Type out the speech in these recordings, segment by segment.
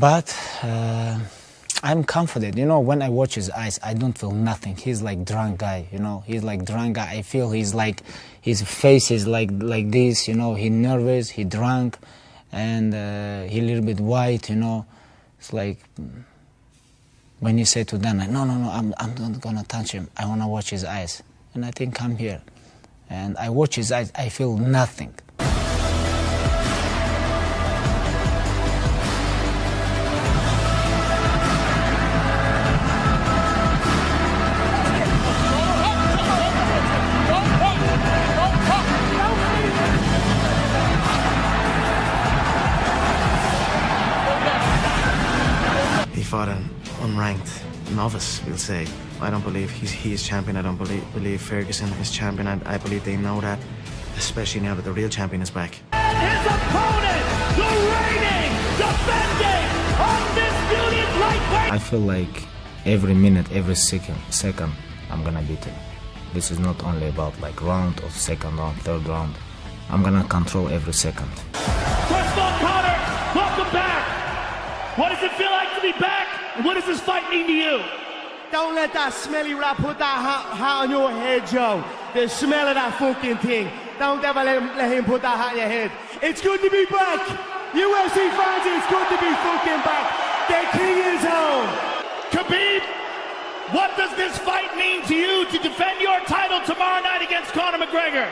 But I'm confident, you know, when I watch his eyes, I don't feel nothing. He's like drunk guy, you know, he's like drunk guy. I feel he's like, his face is like this, you know, he nervous, he drunk, and he a little bit white, you know. It's like, when you say to Dana, no, I'm not gonna touch him, I wanna watch his eyes. And I think I'm here. And I watch his eyes, I feel nothing. He fought an unranked novice, we'll say. I don't believe he is champion. I don't believe Ferguson is champion. I believe they know that, especially now that the real champion is back. And his opponent, the reigning, defending, undisputed lightweight. I feel like every minute, every second, I'm gonna beat him. This is not only about like round or second round, third round. I'm gonna control every second. First of all, Conor, welcome back. What does it feel like to be back? And what does this fight mean to you? Don't let that smelly rat put that hat on your head, Joe. The smell of that fucking thing. Don't ever let him put that hat on your head. It's good to be back. UFC fans, it's good to be fucking back. The king is home. Khabib, what does this fight mean to you to defend your title tomorrow night against Conor McGregor?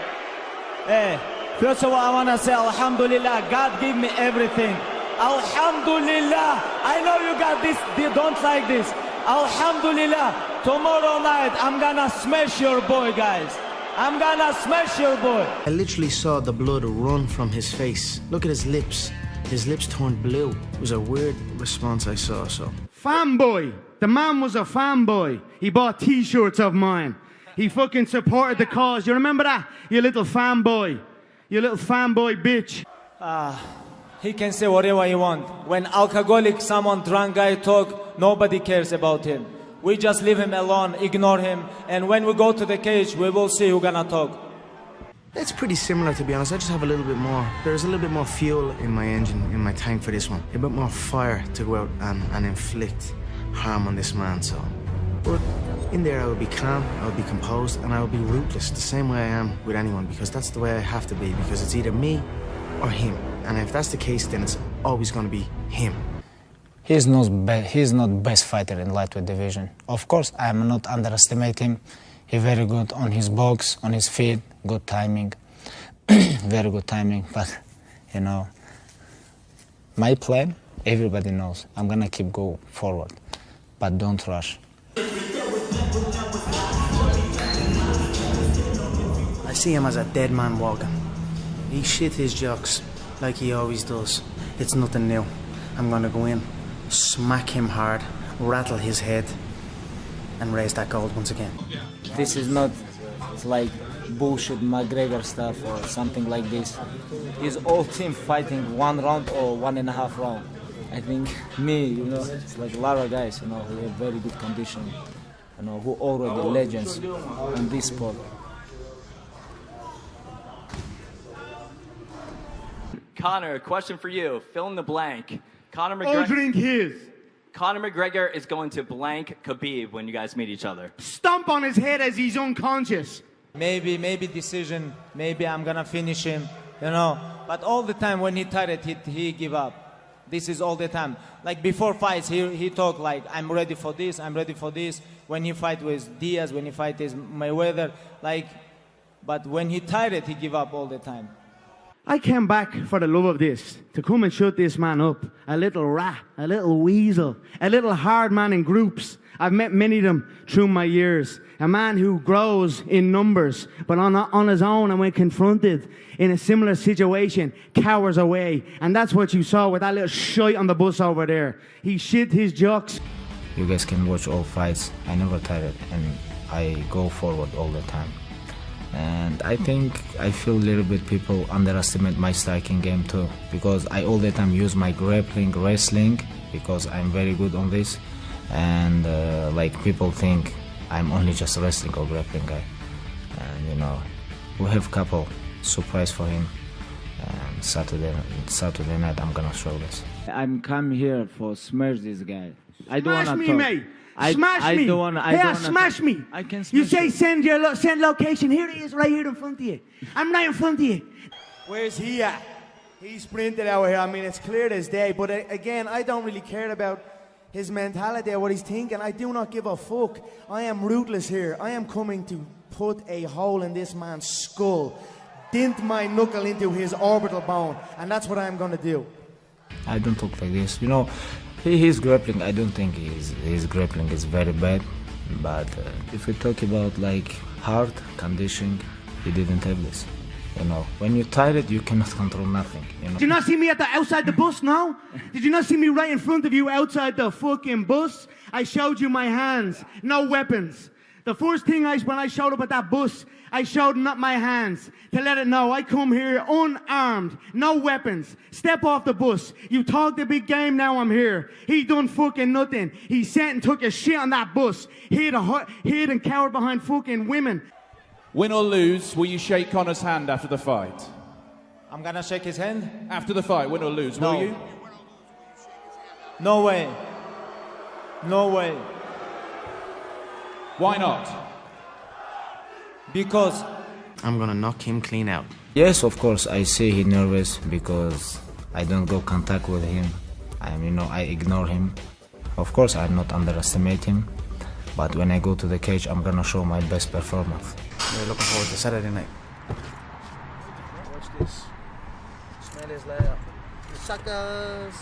Hey, first of all, I want to say Alhamdulillah, God gave me everything. Alhamdulillah, I know you got this, you don't like this. Alhamdulillah, tomorrow night I'm gonna smash your boy, guys. I'm gonna smash your boy. I literally saw the blood run from his face. Look at his lips. His lips turned blue. It was a weird response I saw, so. Fanboy. The man was a fanboy. He bought t-shirts of mine. He fucking supported the cause. You remember that? You little fanboy. You little fanboy bitch. He can say whatever he wants. When alcoholic, someone drunk guy talk, nobody cares about him. We just leave him alone, ignore him, and when we go to the cage, we will see who's gonna talk. It's pretty similar, to be honest. I just have a little bit more. There's a little bit more fuel in my engine, in my tank for this one. A bit more fire to go out and inflict harm on this man, so. But in there I will be calm, I will be composed, and I will be ruthless, the same way I am with anyone, because that's the way I have to be, because it's either me or him. And if that's the case, then it's always going to be him. He's not best fighter in lightweight division. Of course, I am not underestimating him. He's very good on his box, on his feet, good timing, very good timing. But, you know, my plan, everybody knows. I'm gonna keep going forward, but don't rush. I see him as a dead man walking. He shit his jocks like he always does. It's nothing new. I'm gonna go in, smack him hard, rattle his head, and raise that gold once again. This is not like bullshit McGregor stuff or something like this. His whole team fighting 1 round or 1.5 round. I think me, you know, it's like a lot of guys, you know, who have very good condition, you know, who already legends in this sport. Conor, a question for you. Fill in the blank. I'll drink his. Conor McGregor is going to blank Khabib when you guys meet each other. Stomp on his head as he's unconscious. Maybe decision, maybe I'm gonna finish him, you know. But all the time when he tired, he give up. This is all the time. Like before fights, he talk like, I'm ready for this, I'm ready for this. When he fight with Diaz, when he fight with Mayweather, like, but when he tired, he give up all the time. I came back for the love of this, to come and shut this man up. A little rat, a little weasel, a little hard man in groups. I've met many of them through my years. A man who grows in numbers, but on his own, and when confronted in a similar situation, cowers away. And that's what you saw with that little shite on the bus over there. He shit his jocks. You guys can watch all fights. I never tired, and I go forward all the time. And I think I feel a little bit people underestimate my striking game too, because I all the time use my grappling, wrestling, because I'm very good on this. And like people think I'm only just a wrestling or grappling guy. And you know, we have couple surprise for him. And Saturday night I'm gonna show this. I'm come here for smash this guy. I don't Smash wanna me, talk. mate. I Smash me. don't wanna. I Yeah, don't wanna smash talk. me. I can You smash say you. send location. Here it is, right here in front of you. I'm right in front of you. Where's he at? He sprinted out here. I mean, it's clear as day. But again, I don't really care about his mentality or what he's thinking. I do not give a fuck. I am ruthless here. I am coming to put a hole in this man's skull, dint my knuckle into his orbital bone, and that's what I'm going to do. I don't talk like this. You know, his grappling, I don't think his grappling is very bad. But if we talk about like hard conditioning, he didn't have this. You know, when you're tired, you cannot control nothing. You know? Did you not see me outside the bus now? Did you not see me right in front of you outside the fucking bus? I showed you my hands, no weapons. The first thing when I showed up at that bus, I showed not my hands to let it know I come here unarmed, no weapons. Step off the bus. You talk the big game, now I'm here. He done fucking nothing. He sat and took a shit on that bus. Hid and cowered behind fucking women. Win or lose, will you shake Conor's hand after the fight? I'm gonna shake his hand. After the fight, win or lose, No. will you? No way. No way. Why not? Because I'm going to knock him clean out. Yes, of course, I see he's nervous because I don't go contact with him. I ignore him. Of course, I not underestimate him. But when I go to the cage, I'm gonna show my best performance. We're looking forward to Saturday night. Watch this. Smell his layer. You suckers.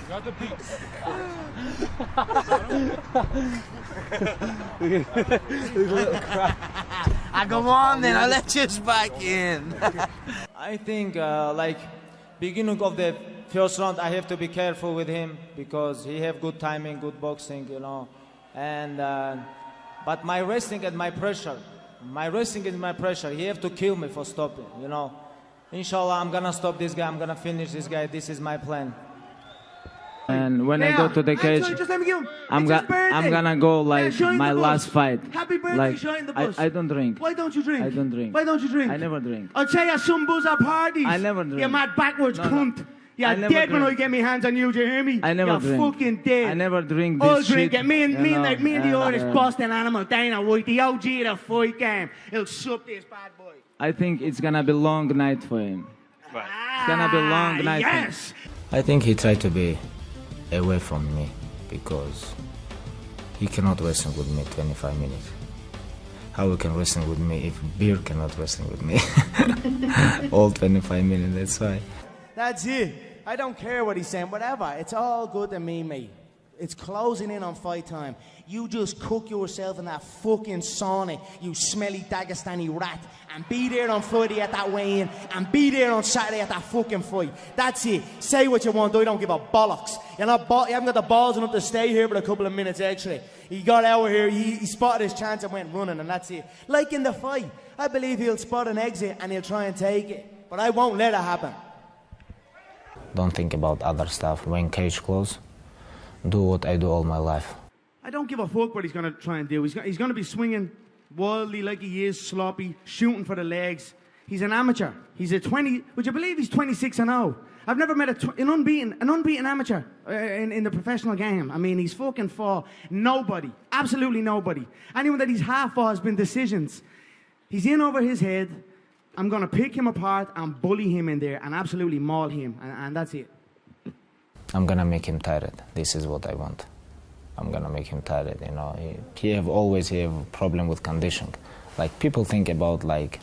Got the beats. Come on then, I'll let you back in. I think like beginning of the first round, I have to be careful with him because he have good timing, good boxing, you know. And but my wrestling and my pressure, he have to kill me for stopping, you know. Inshallah, I'm gonna stop this guy. I'm gonna finish this guy. This is my plan. And when I go to the cage, Just let me give him. I'm gonna go like Shine my the bus. last fight. Happy birthday, Like shine the bus. I don't drink. Why don't you drink? I don't drink. Why don't you drink? I never drink. I'll tell you some buzz at parties. I never drink. You mad backwards No, cunt. You're I never dead when I drink. get my hands on you, do you hear me? I never You're drink. fucking dead. I never drink this I'll shit. drink it. Me and you know, the Irish and, Boston animal, Dana White, the OG of the fight game. He'll sup this bad boy. I think it's gonna be long night for him. It's gonna be a long night. Yes. I think he tried to be away from me because he cannot wrestle with me 25 minutes. How he can wrestle with me if Beer cannot wrestle with me? All 25 minutes, that's why. That's it. I don't care what he's saying, whatever. It's all good to me, mate. It's closing in on fight time. You just cook yourself in that fucking sauna, you smelly Dagestani rat, and be there on Friday at that weigh-in, and be there on Saturday at that fucking fight. That's it. Say what you want, I don't give a bollocks. You haven't got the balls enough to stay here for a couple of minutes extra. He got out here, he spotted his chance and went running, and that's it. Like in the fight, I believe he'll spot an exit and he'll try and take it. But I won't let it happen. Don't think about other stuff. When cage close, do what I do all my life. I don't give a fuck what he's going to try and do. He's going to be swinging wildly like he is, sloppy, shooting for the legs. He's an amateur. He's a 20, would you believe he's 26-0? I've never met an unbeaten amateur in the professional game. I mean, he's fucking fought nobody, absolutely nobody. Anyone that he's half fought has been decisions. He's in over his head. I'm going to pick him apart and bully him in there and absolutely maul him, and that's it. I'm gonna make him tired. This is what I want. I'm gonna make him tired, you know. He always have a problem with conditioning. Like, people think about, like,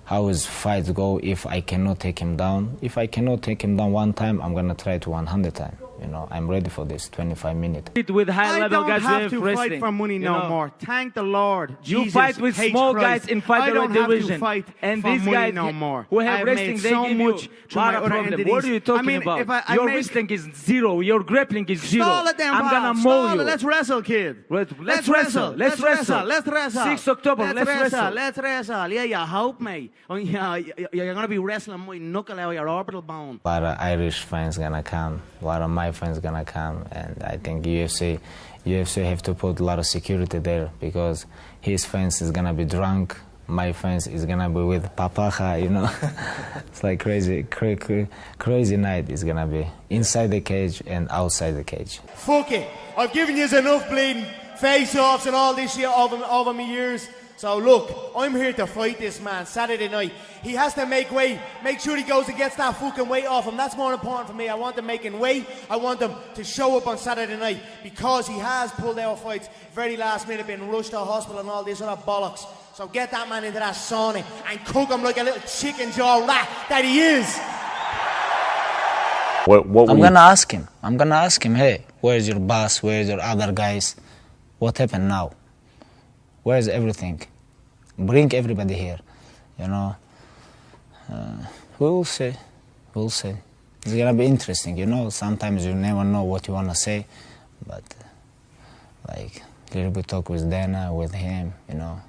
how his fights go if I cannot take him down. If I cannot take him down one time, I'm gonna try to 100 times. You know, I'm ready for this 25 minutes. With high-level guys, I don't have to wrestling, fight for money you no know. more. Thank the Lord. You Jesus fight with H. small Christ. guys in I featherweight don't have division, to fight and for these money guys no more. who have I've wrestling, made they so give much you through lot my of other problem. entities. What are you talking I mean, about? if I Your make- wrestling is zero. Your grappling is zero. Stall it then, I'm pal. gonna Stall mow it. you. Let's wrestle, kid. Let's wrestle. Let's wrestle. Let's wrestle. 6 October. Let's wrestle. Let's wrestle. Yeah, you hope, mate. Oh, yeah, you're gonna be wrestling my knuckle out of your orbital bone. A lot of Irish fans gonna come. A lot of my my fans gonna come, and I think UFC have to put a lot of security there because his fans is gonna be drunk, my fans is gonna be with papaja, you know. It's like crazy night is gonna be inside the cage and outside the cage. Fuck it, I've given you enough bleeding face-offs and all this shit over my years. So look, I'm here to fight this man Saturday night. He has to make weight, make sure he goes and gets that fucking weight off him. That's more important for me. I want him making weight. I want him to show up on Saturday night because he has pulled out fights very last minute, been rushed to hospital and all this other bollocks. So get that man into that sauna and cook him like a little chicken jaw rat that he is. I'm gonna ask him, hey, where's your boss? Where's your other guys? What happened now? Where's everything? Bring everybody here, you know. We'll see. We'll see. It's gonna be interesting, you know. Sometimes you never know what you wanna say, but like a little bit talk with Dana, with him, you know.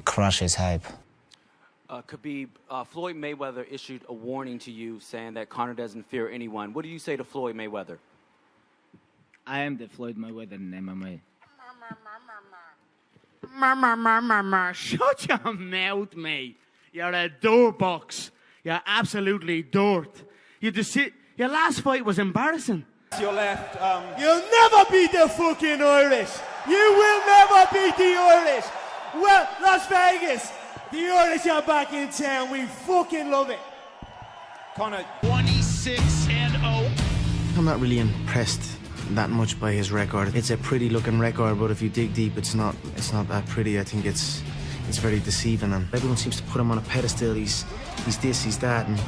Crush his hype. Khabib, Floyd Mayweather issued a warning to you saying that Conor doesn't fear anyone. What do you say to Floyd Mayweather? I am the Floyd Mayweather in MMA. Shut your mouth, mate. You're a dirt box. You're absolutely dirt. You just sit. Your last fight was embarrassing. Your left. You'll never beat the fucking Irish. You will never beat the Irish. Well, Las Vegas, the Irish are back in town. We fucking love it. Conor. 26-0. I'm not really impressed that much by his record. It's a pretty looking record, but if you dig deep, it's not that pretty. I think it's very deceiving, and everyone seems to put him on a pedestal. He's this, he's that, and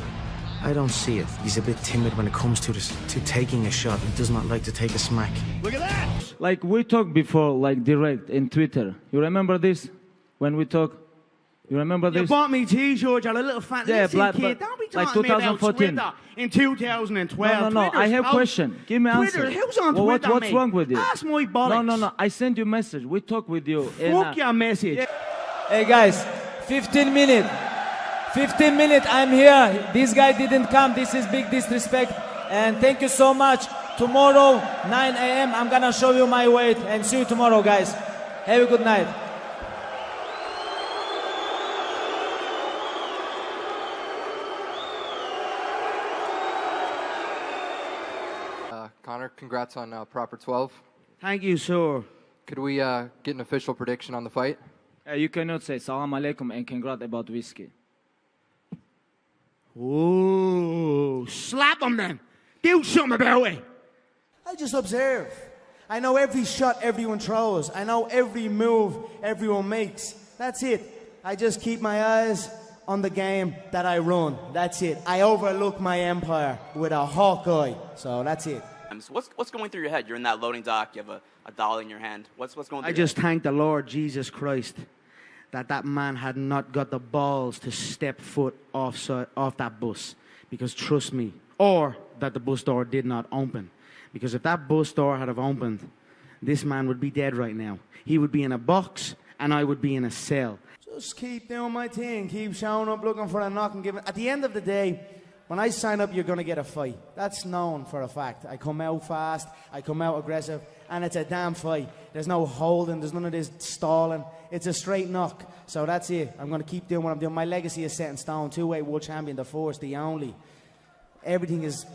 I don't see it. He's a bit timid when it comes to taking a shot. He does not like to take a smack. Look at that! Like we talked before, like direct in Twitter. You remember this? When we talk, you remember this? You bought me T-shirt, you're a little fat kid. Don't be talking like 2014. About Twitter in 2012. No. I have a question. Give me an answer. Twitter, who's on Twitter, What's wrong with you? Ask my bollocks. No. I send you a message. We talk with you. Fuck your message. Yeah. Hey guys, 15 minutes. 15 minutes, I'm here. This guy didn't come. This is big disrespect. And thank you so much. Tomorrow, 9 a.m., I'm gonna show you my weight. And see you tomorrow, guys. Have a good night. Conor, congrats on Proper 12. Thank you, sir. Could we get an official prediction on the fight? You cannot say salam alaikum and congrats about whiskey. Ooh, slap him then. Do something about it. I just observe. I know every shot everyone throws. I know every move everyone makes. That's it. I just keep my eyes on the game that I run. That's it. I overlook my empire with a hawk eye. So that's it. So what's going through your head? You're in that loading dock. You have a dollar in your hand. What's going through I just thank the Lord Jesus Christ that man had not got the balls to step foot off that bus. Because trust me, or that the bus door did not open. Because if that bus door had have opened, this man would be dead right now. He would be in a box and I would be in a cell. Just keep doing my thing. Keep showing up, looking for a knock and giving. At the end of the day, when I sign up, you're going to get a fight. That's known for a fact. I come out fast, I come out aggressive, and it's a damn fight. There's no holding, there's none of this stalling. It's a straight knock. So that's it. I'm going to keep doing what I'm doing. My legacy is set in stone. Two-weight world champion, the first, the only. Everything is...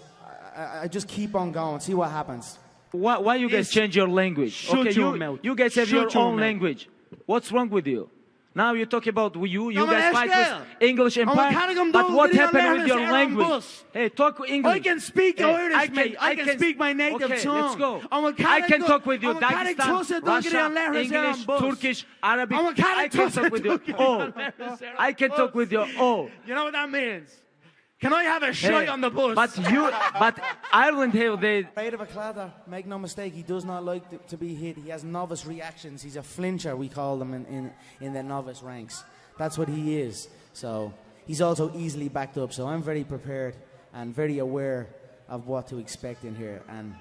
I just keep on going, see what happens. Why you guys change your language? Shut your mouth. You guys have your own language. What's wrong with you? Now you talk about you guys fight with English Empire. But what happened with your language? Hey, talk English. I can speak Irish, mate. I can speak my native tongue. Let's go. I can talk with you. Dagestan, Russia, English, Turkish, Arabic. I can talk with you. Oh, I can talk with you. Oh, you know what that means? Can I have a shot on the bus? But Ireland have they... Afraid of a cladder. Make no mistake, he does not like to be hit. He has novice reactions. He's a flincher, we call them in the novice ranks. That's what he is. So he's also easily backed up. So I'm very prepared and very aware of what to expect in here. And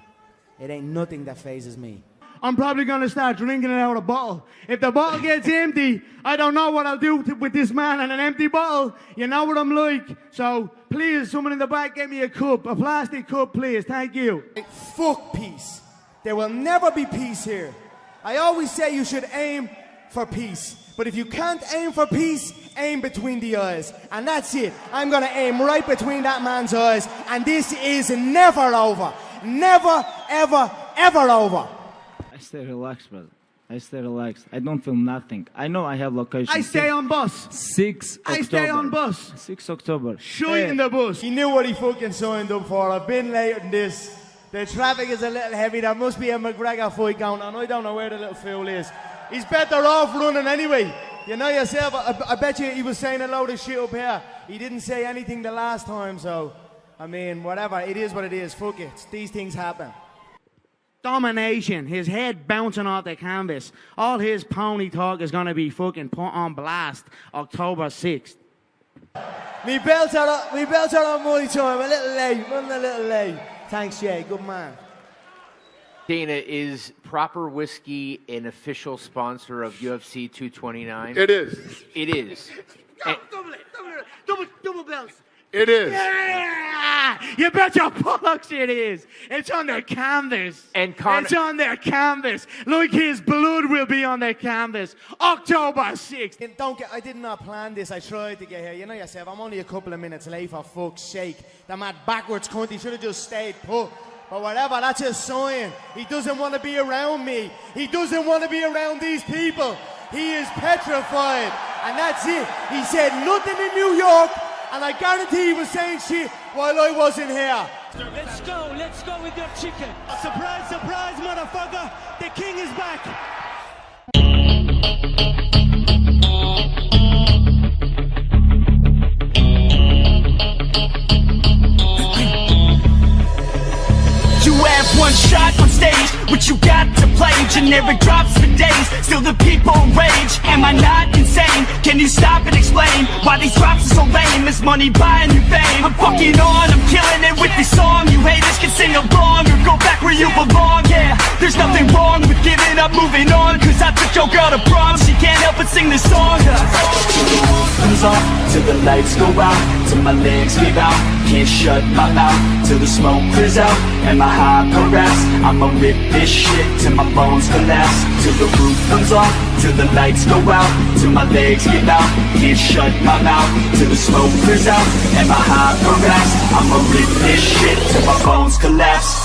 it ain't nothing that phases me. I'm probably going to start drinking it out of a bottle. If the bottle gets empty, I don't know what I'll do with this man and an empty bottle. You know what I'm like. So please, someone in the back, get me a cup, a plastic cup, please. Thank you. Fuck peace. There will never be peace here. I always say you should aim for peace. But if you can't aim for peace, aim between the eyes. And that's it. I'm going to aim right between that man's eyes. And this is never over. Never, ever, ever over. I stay relaxed, brother. I stay relaxed. I don't feel nothing. I know I have location. I stay on bus. 6 October. I stay on bus. 6 October. Shite in the bus. He knew what he fucking signed up for. I've been late on this. The traffic is a little heavy. There must be a McGregor fight going on. I don't know where the little fool is. He's better off running anyway. You know yourself, I bet you he was saying a load of shit up here. He didn't say anything the last time, so, I mean, whatever. It is what it is. Fuck it. These things happen. Domination. His head bouncing off the canvas. All his pony talk is going to be fucking put on blast October 6th. Me belts are on money time. A little late. Running a little late. Thanks, Jay. Good man. Dana, is Proper Whiskey an official sponsor of UFC 229? It is. It is. Double belts. It is. Yeah! You bet your bollocks it is. It's on their canvas. And Conor, it's on their canvas. Like his blood will be on their canvas. October 6th. I did not plan this. I tried to get here. You know yourself, I'm only a couple of minutes late, for fuck's sake. The mad backwards cunt, he should have just stayed put. But whatever, that's his sign. He doesn't want to be around me. He doesn't want to be around these people. He is petrified. And that's it. He said nothing in New York, and I guarantee he was saying shit while I wasn't here. Let's go with your chicken. Surprise, surprise, motherfucker. The king is back. You have one shot on stage, what you got to play? Generic drops for days, still the people rage. Am I not insane? Can you stop and explain why these drops are so lame? Is money buying you fame? I'm fucking on, I'm killing it with this song. You haters can sing along or go back where you belong. Yeah, there's nothing wrong with giving up, moving on. Cause I took your girl to prom, she can't help but sing this song. Comes off till the lights go out, till my legs give out. Can't shut my mouth till the smoke clears out. And my high harass, I'ma rip this shit till my bones collapse. Till the roof comes off, till the lights go out, till my legs give out. Can't shut my mouth till the smoke clears out. And my high harass, I'ma rip this shit till my bones collapse.